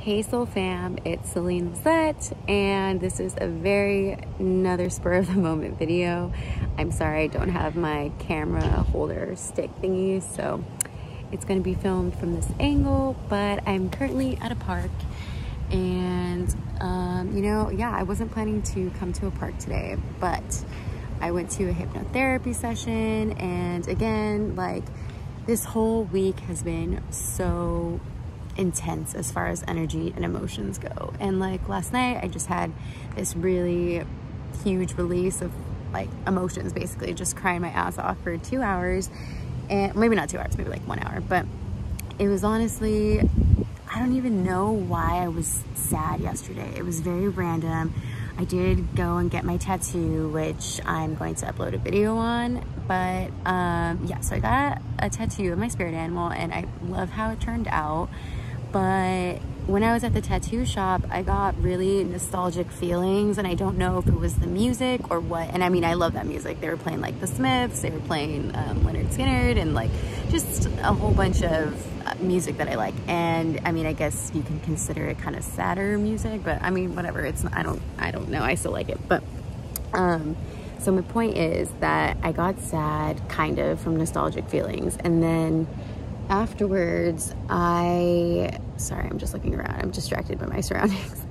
Hey Soul Fam, it's Celinelizette, and this is another spur of the moment video. I'm sorry I don't have my camera holder stick thingy, so it's going to be filmed from this angle, but I'm currently at a park, and I wasn't planning to come to a park today, but I went to a hypnotherapy session, and again, like, this whole week has been so intense as far as energy and emotions go. And like last night, I just had this really huge release of like emotions, basically just crying my ass off for 2 hours, and maybe not 2 hours, maybe like 1 hour, but it was honestly, I don't even know why I was sad yesterday. It was very random. I did go and get my tattoo, which I'm going to upload a video on, but yeah, so I got a tattoo of my spirit animal, and I love how it turned out. But when I was at the tattoo shop, I got really nostalgic feelings, and I don't know if it was the music or what. And I mean, I love that music. They were playing like the Smiths, they were playing Leonard Skinner, and like just a whole bunch of music that I like. And I mean, I guess you can consider it kind of sadder music, but I mean, whatever. It's I don't know. I still like it. But so my point is that I got sad kind of from nostalgic feelings, and then afterwards sorry, I'm just looking around, I'm distracted by my surroundings.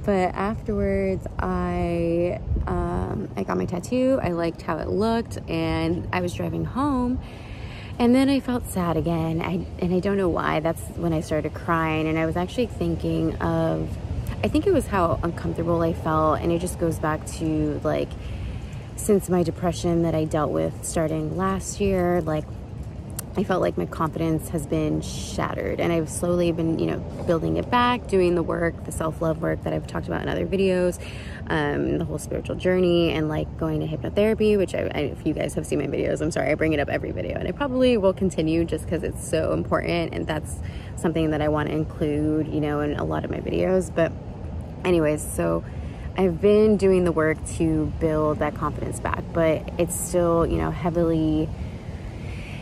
But afterwards I got my tattoo. I liked how it looked, and I was driving home, and then I felt sad again, and I don't know why. That's when I started crying, and I was actually thinking of, I think it was how uncomfortable I felt, and it just goes back to like, since my depression that I dealt with starting last year, like I felt like my confidence has been shattered, and I've slowly been, building it back, doing the work, the self-love work that I've talked about in other videos, the whole spiritual journey, and like going to hypnotherapy, which if you guys have seen my videos, I'm sorry, I bring it up every video, and I probably will continue just because it's so important, and that's something that I want to include, in a lot of my videos. But anyways, so I've been doing the work to build that confidence back, but it's still, heavily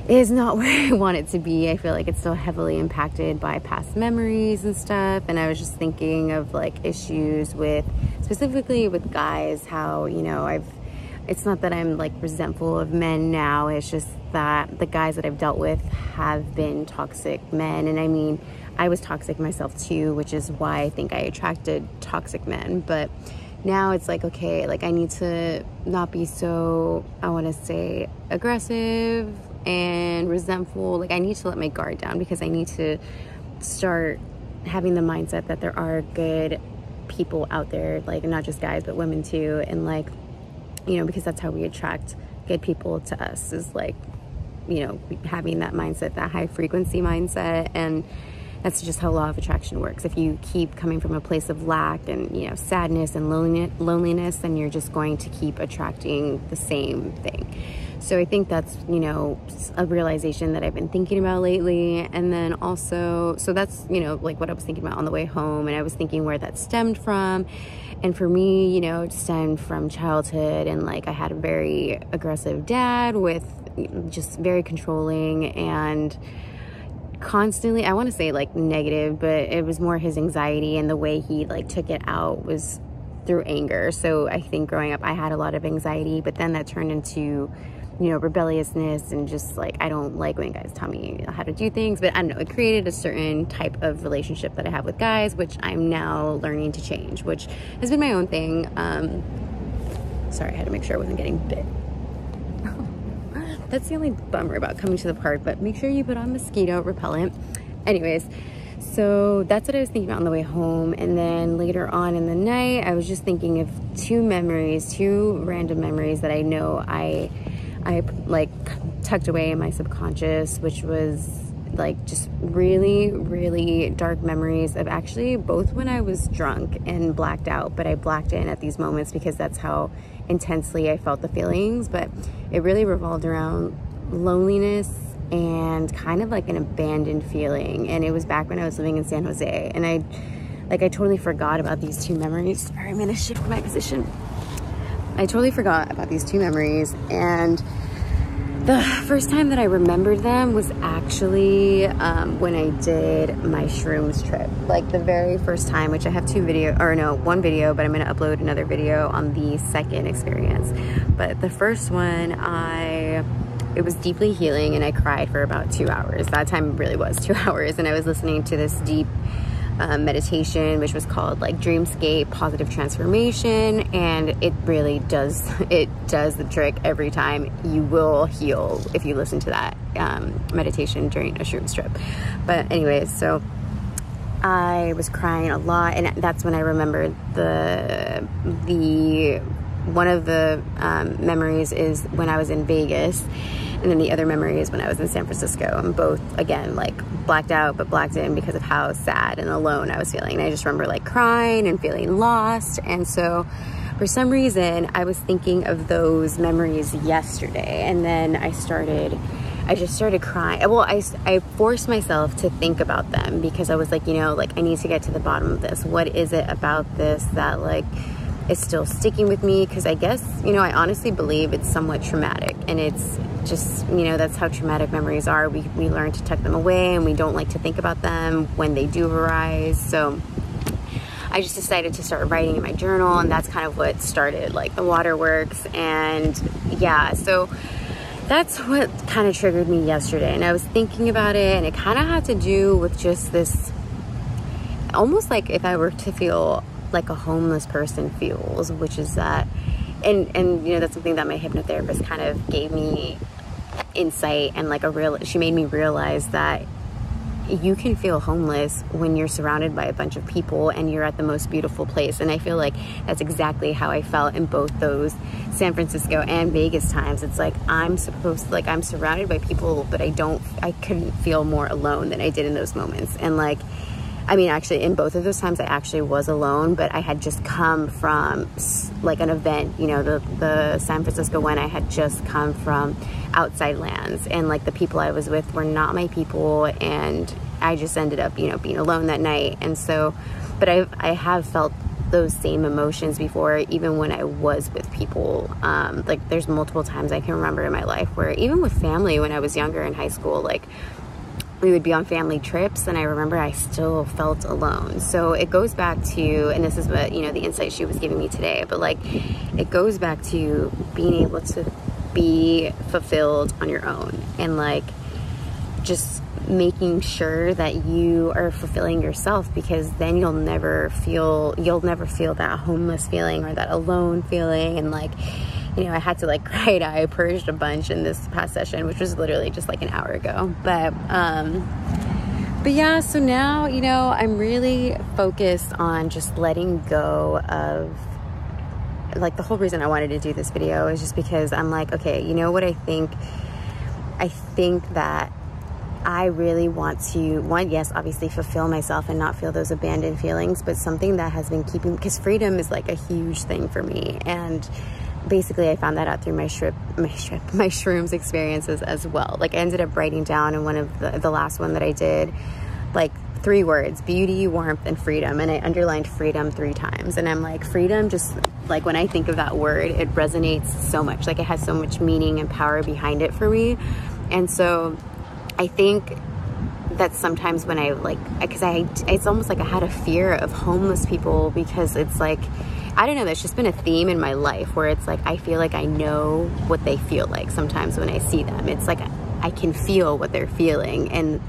is not where I want it to be. I feel like it's still heavily impacted by past memories and stuff. And I was just thinking of like issues with, specifically with guys, how, it's not that I'm like resentful of men now. It's just that the guys that I've dealt with have been toxic men. And I mean, I was toxic myself too, which is why I think I attracted toxic men. But now it's like, okay, like I need to not be so, I want to say, aggressive and resentful. Like I need to let my guard down, because I need to start having the mindset that there are good people out there, like not just guys but women too, and like, because that's how we attract good people to us, is like, having that mindset, that high frequency mindset. And that's just how law of attraction works. If you keep coming from a place of lack and, sadness and loneliness, then you're just going to keep attracting the same thing. So I think that's, a realization that I've been thinking about lately. And then also, so that's, like what I was thinking about on the way home, and I was thinking where that stemmed from. And for me, it stemmed from childhood, and like I had a very aggressive dad with just very controlling and constantly, I want to say like negative, but it was more his anxiety, and the way he like took it out was through anger. So I think growing up I had a lot of anxiety, but then that turned into, rebelliousness, and just like, I don't like when guys tell me how to do things. But I don't know, it created a certain type of relationship that I have with guys, which I'm now learning to change, which has been my own thing. Sorry, I had to make sure I wasn't getting bit. That's the only bummer about coming to the park, but make sure you put on mosquito repellent. Anyways, so that's what I was thinking about on the way home. And then later on in the night, I was just thinking of two random memories that I know I like tucked away in my subconscious, which was like just really, really dark memories of actually both when I was drunk and blacked out, but I blacked in at these moments because that's how intensely I felt the feelings. But it really revolved around loneliness and kind of like an abandoned feeling. And it was back when I was living in San Jose, and I totally forgot about these two memories. Sorry, I'm gonna shift my position. I totally forgot about these two memories, and The first time that I remembered them was actually when I did my shrooms trip. Like the very first time, which I have one video, but I'm gonna upload another video on the second experience. But the first one, it was deeply healing, and I cried for about 2 hours. That time really was 2 hours, and I was listening to this deep meditation, which was called like Dreamscape Positive Transformation, and it really does the trick every time. You will heal if you listen to that meditation during a shrooms trip. But anyways, so I was crying a lot, and that's when I remembered one of the memories is when I was in Vegas, and then the other memory is when I was in San Francisco. And both, again, like blacked out, but blacked in because of how sad and alone I was feeling. And I just remember like crying and feeling lost. And so for some reason, I was thinking of those memories yesterday. And then I just started crying. Well, I forced myself to think about them because I was like, you know, like I need to get to the bottom of this. What is it about this that like is still sticking with me? Because I guess, you know, I honestly believe it's somewhat traumatic, and it's just, you know, that's how traumatic memories are. We learn to tuck them away, and we don't like to think about them when they do arise. So I just decided to start writing in my journal, and that's kind of what started like the waterworks. And yeah, so that's what kind of triggered me yesterday. And I was thinking about it, and it kind of had to do with just this, almost like if I were to feel like a homeless person feels, which is that, and you know, that's something that my hypnotherapist kind of gave me insight, and like she made me realize that you can feel homeless when you're surrounded by a bunch of people and you're at the most beautiful place. And I feel like that's exactly how I felt in both those San Francisco and Vegas times. It's like I'm surrounded by people, but I couldn't feel more alone than I did in those moments. And like, I mean, actually, in both of those times, I actually was alone, but I had just come from like an event, you know, the San Francisco one, I had just come from outside lands, and like the people I was with were not my people, and I just ended up, you know, being alone that night. And so, but I have felt those same emotions before, even when I was with people. Like there's multiple times I can remember in my life where even with family, when I was younger in high school, like we would be on family trips, and I remember I still felt alone. So it goes back to, and this is what, you know, the insight she was giving me today, but like it goes back to being able to be fulfilled on your own, and like just making sure that you are fulfilling yourself, because then you'll never feel that homeless feeling or that alone feeling. And like, you know, I had to like cry. I purged a bunch in this past session, which was literally just like an hour ago. But yeah, so now, you know, I'm really focused on just letting go of, like, the whole reason I wanted to do this video is just because I'm like, okay, you know what I think that I really want to, yes, obviously fulfill myself and not feel those abandoned feelings, but something that has been keeping, because freedom is like a huge thing for me. And basically I found that out through my shrooms experiences as well. Like I ended up writing down in one of the last one that I did, like 3 words: beauty, warmth, and freedom. And I underlined freedom 3 times. And I'm like, freedom, just like when I think of that word, it resonates so much. Like it has so much meaning and power behind it for me. And so I think that sometimes when it's almost like I had a fear of homeless people, because it's like, I don't know, that's just been a theme in my life where it's like, I feel like I know what they feel like sometimes when I see them. It's like, I can feel what they're feeling. And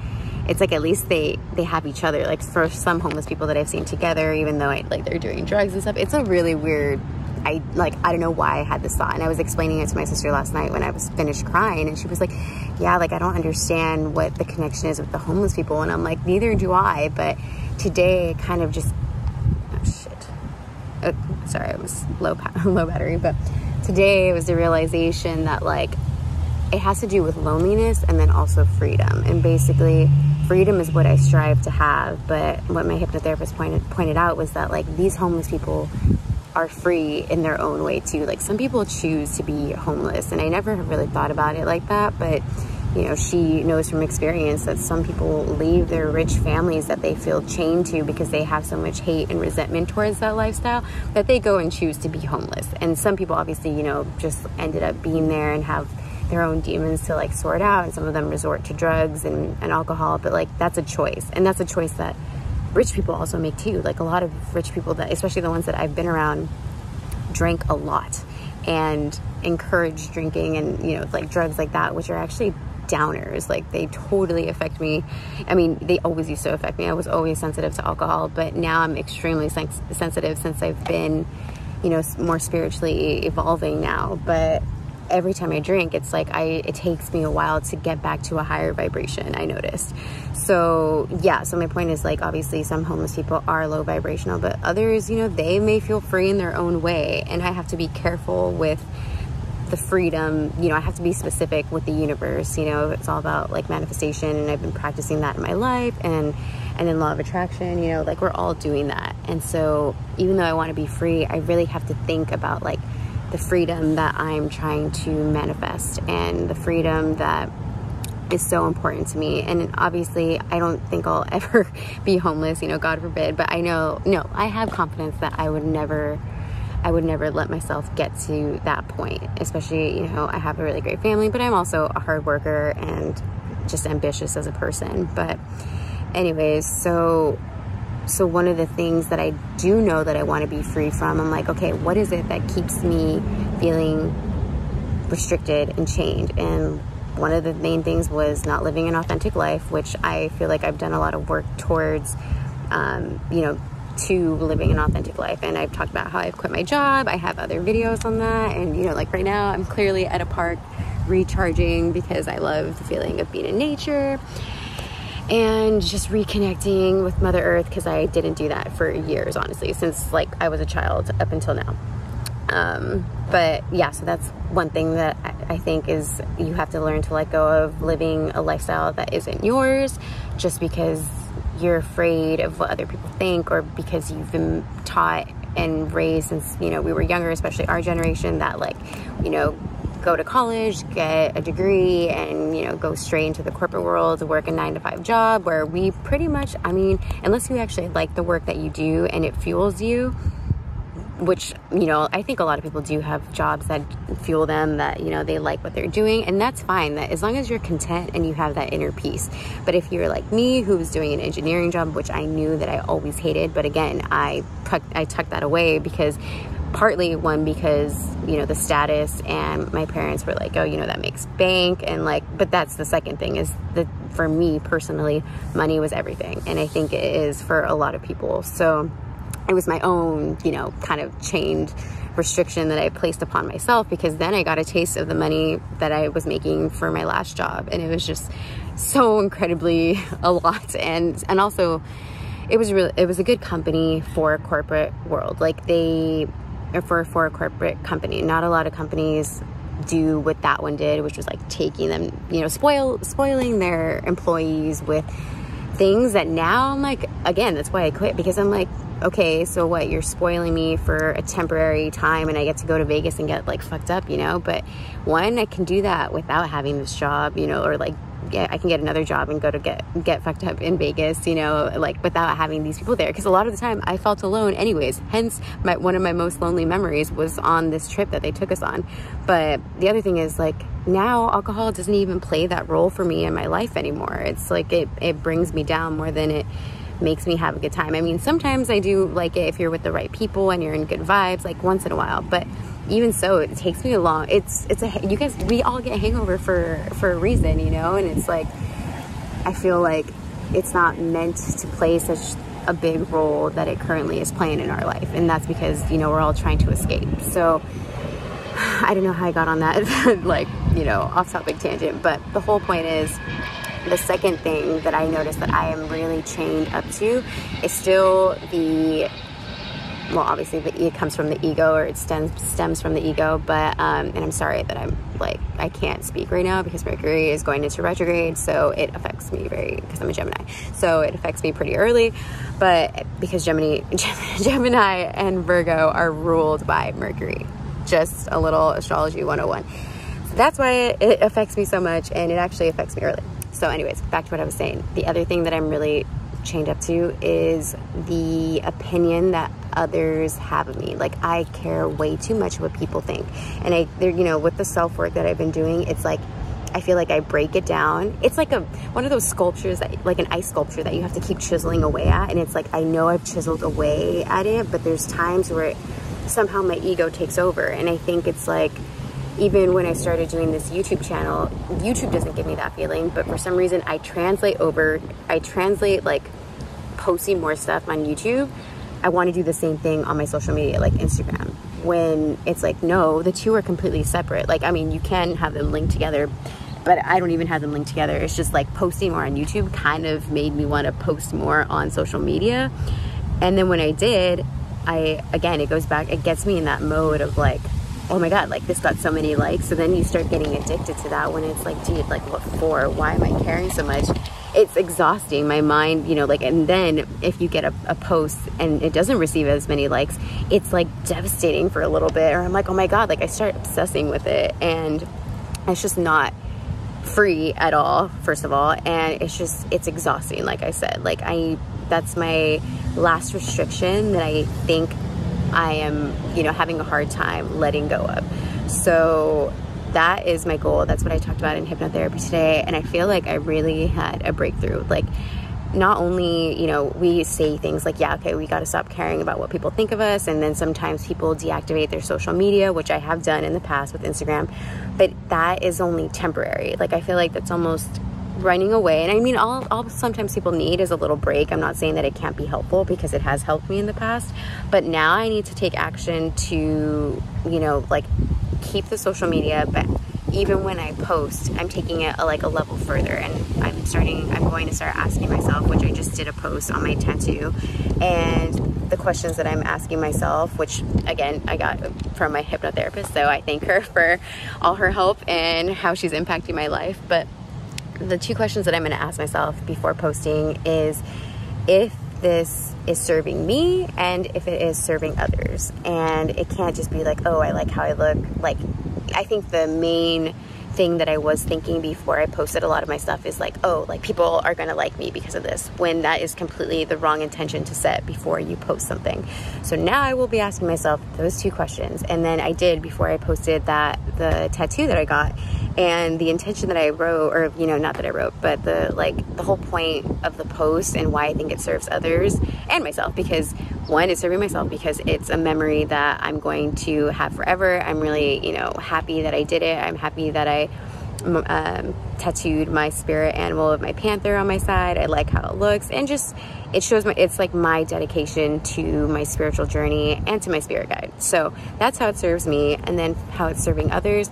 it's like, at least they have each other. Like for some homeless people that I've seen together, even though they're doing drugs and stuff, it's a really weird, I don't know why I had this thought. And I was explaining it to my sister last night when I was finished crying, and she was like, yeah, like I don't understand what the connection is with the homeless people. And I'm like, neither do I. But today it kind of just, sorry, I was low battery, but today it was the realization that like it has to do with loneliness and then also freedom. And basically freedom is what I strive to have, but what my hypnotherapist pointed out was that like these homeless people are free in their own way too. Like some people choose to be homeless, and I never have really thought about it like that, but you know, she knows from experience that some people leave their rich families that they feel chained to because they have so much hate and resentment towards that lifestyle that they go and choose to be homeless. And some people obviously, you know, just ended up being there and have their own demons to like sort out, and some of them resort to drugs and alcohol, but like that's a choice, and that's a choice that rich people also make too. Like a lot of rich people, that especially the ones that I've been around, drink a lot and encourage drinking and, you know, like drugs like that, which are actually downers. Like they totally affect me. I mean, they always used to affect me. I was always sensitive to alcohol, but now I'm extremely sensitive since I've been, you know, more spiritually evolving now. But every time I drink, it's like it takes me a while to get back to a higher vibration, I noticed. So yeah, so my point is, like, obviously some homeless people are low vibrational, but others, you know, they may feel free in their own way, and I have to be careful with the freedom. You know, I have to be specific with the universe. You know, it's all about like manifestation, and I've been practicing that in my life, and then law of attraction, you know, like we're all doing that. And so even though I want to be free, I really have to think about like the freedom that I'm trying to manifest, and the freedom that is so important to me. And obviously I don't think I'll ever be homeless, you know, God forbid, but I know, no, I have confidence that I would never let myself get to that point. Especially, you know, I have a really great family, but I'm also a hard worker and just ambitious as a person. But anyways, so one of the things that I do know that I want to be free from, I'm like, okay, what is it that keeps me feeling restricted and chained? And one of the main things was not living an authentic life, which I feel like I've done a lot of work towards, you know, to living an authentic life. And I've talked about how I've quit my job. I have other videos on that. And, you know, like right now I'm clearly at a park recharging because I love the feeling of being in nature and just reconnecting with Mother Earth, because I didn't do that for years, honestly, since like I was a child up until now. But yeah, so that's one thing that I think is you have to learn to let go of living a lifestyle that isn't yours just because you're afraid of what other people think, or because you've been taught and raised since, you know, we were younger, especially our generation, that like, you know, go to college, get a degree, and, you know, go straight into the corporate world to work a 9-to-5 job, where we pretty much, I mean, unless you actually like the work that you do and it fuels you, which, you know, I think a lot of people do have jobs that fuel them, that, you know, they like what they're doing, and that's fine, that as long as you're content and you have that inner peace. But if you're like me, who was doing an engineering job, which I knew that I always hated, but again, I tucked that away because partly, one, because, you know, the status, and my parents were like, oh, you know, that makes bank, and like, but that's the second thing, is that for me personally, money was everything, and I think it is for a lot of people. So it was my own, you know, kind of chained restriction that I placed upon myself, because then I got a taste of the money that I was making for my last job, and it was just so incredibly a lot. And also it was a good company for a corporate world. Like for a corporate company, not a lot of companies do what that one did, which was like taking them, you know, spoiling their employees with things that now I'm like, again, that's why I quit, because I'm like, okay, so what, you're spoiling me for a temporary time and I get to go to Vegas and get like fucked up, you know? But one, I can do that without having this job, you know, or like, yeah, I can get another job and go to get fucked up in Vegas, you know, like without having these people there. Because a lot of the time I felt alone anyways. Hence, one of my most lonely memories was on this trip that they took us on. But the other thing is, like, now alcohol doesn't even play that role for me in my life anymore. It's like it brings me down more than it makes me have a good time. I mean, sometimes I do like it if you're with the right people and you're in good vibes, like once in a while. But even so, it takes me a long, you guys, we all get hangover for a reason, you know? And it's like, I feel like it's not meant to play such a big role that it currently is playing in our life. And that's because, you know, we're all trying to escape. So I don't know how I got on that, like, you know, off topic tangent, but the whole point is, the second thing that I noticed that I am really chained up to is still well, obviously it comes from the ego, or it stems from the ego, but, and I'm sorry that I'm like, I can't speak right now because Mercury is going into retrograde, so it affects me because I'm a Gemini, so it affects me pretty early, but because Gemini and Virgo are ruled by Mercury, just a little astrology 101. So that's why it affects me so much, and it actually affects me early. So anyways, back to what I was saying. The other thing that I'm really chained up to is the opinion that others have of me. Like, I care way too much what people think. And you know, with the self-work that I've been doing, it's like, I feel like I break it down. It's like one of those sculptures, like an ice sculpture that you have to keep chiseling away at. And it's like, I know I've chiseled away at it, but there's times where somehow my ego takes over. And I think it's like, even when I started doing this YouTube channel, YouTube doesn't give me that feeling, but for some reason I translate like posting more stuff on YouTube. I want to do the same thing on my social media, like Instagram, when it's like, no, the two are completely separate. Like, I mean, you can have them linked together, but I don't even have them linked together. It's just like posting more on YouTube kind of made me want to post more on social media. And then when I did, again, it goes back, it gets me in that mode of like, oh my God, like this got so many likes. So then you start getting addicted to that when it's like, dude, like what for? Why am I caring so much? It's exhausting my mind, you know, like, and then if you get a post and it doesn't receive as many likes, it's like devastating for a little bit. Or I'm like, oh my God, like I start obsessing with it, and it's just not free at all, first of all. And it's exhausting. Like I said, like that's my last restriction that I think I am, you know, having a hard time letting go of. So that is my goal. That's what I talked about in hypnotherapy today. And I feel like I really had a breakthrough. Like, not only, you know, we say things like, yeah, okay, we got to stop caring about what people think of us. And then sometimes people deactivate their social media, which I have done in the past with Instagram, but that is only temporary. Like, I feel like that's almost running away. And I mean, all sometimes people need is a little break. I'm not saying that it can't be helpful, because it has helped me in the past, but now I need to take action to, you know, like keep the social media, but even when I post, I'm taking it like a level further, and I'm going to start asking myself, which I just did a post on my tattoo, and the questions that I'm asking myself, which again, I got from my hypnotherapist, so I thank her for all her help and how she's impacting my life. But the two questions that I'm going to ask myself before posting is if this is serving me and if it is serving others. And it can't just be like, oh, I like how I look. Like, I think the main thing that I was thinking before I posted a lot of my stuff is like, oh, like people are going to like me because of this, when that is completely the wrong intention to set before you post something. So now I will be asking myself those two questions. And then I did before I posted the tattoo that I got, and the intention that I wrote, or, you know, not that I wrote, but the whole point of the post and why I think it serves others and myself, because one, it's serving myself because it's a memory that I'm going to have forever. I'm really, you know, happy that I did it. I'm happy that I tattooed my spirit animal of my panther on my side. I like how it looks, and just it shows it's like my dedication to my spiritual journey and to my spirit guide. So that's how it serves me. And then how it's serving others,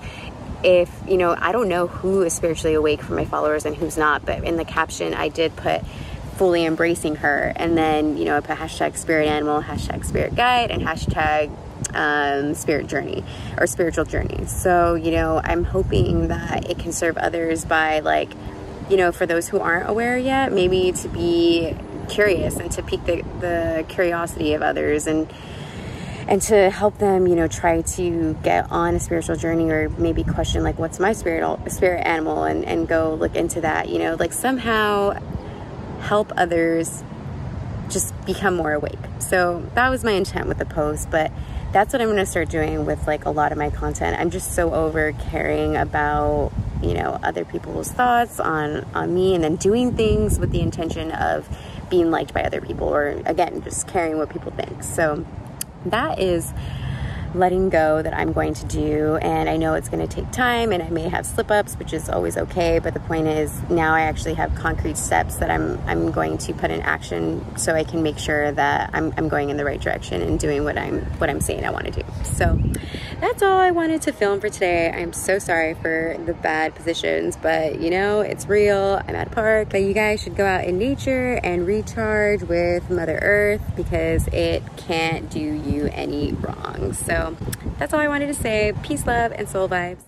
if, you know, I don't know who is spiritually awake from my followers and who's not, but in the caption I did put fully embracing her, and then, you know, I put hashtag spirit animal, hashtag spirit guide, and hashtag spirit journey or spiritual journey. So, you know, I'm hoping that it can serve others by, like, you know, for those who aren't aware yet, maybe to be curious and to pique the curiosity of others, and to help them, you know, try to get on a spiritual journey, or maybe question like, what's my spirit animal, and go look into that, you know, like somehow help others just become more awake. So that was my intent with the post, but that's what I'm going to start doing with like a lot of my content. I'm just so over caring about, you know, other people's thoughts on me, and then doing things with the intention of being liked by other people, or again, just caring what people think. So that is letting go that I'm going to do, and I know it's going to take time, and I may have slip-ups, which is always okay, but the point is now I actually have concrete steps that I'm going to put in action, so I can make sure that I'm going in the right direction and doing what I'm saying I want to do. So that's all I wanted to film for today. I'm so sorry for the bad positions, but you know, it's real. I'm at a park, but you guys should go out in nature and recharge with Mother Earth, because it can't do you any wrong. So that's all I wanted to say. Peace, love, and soul vibes.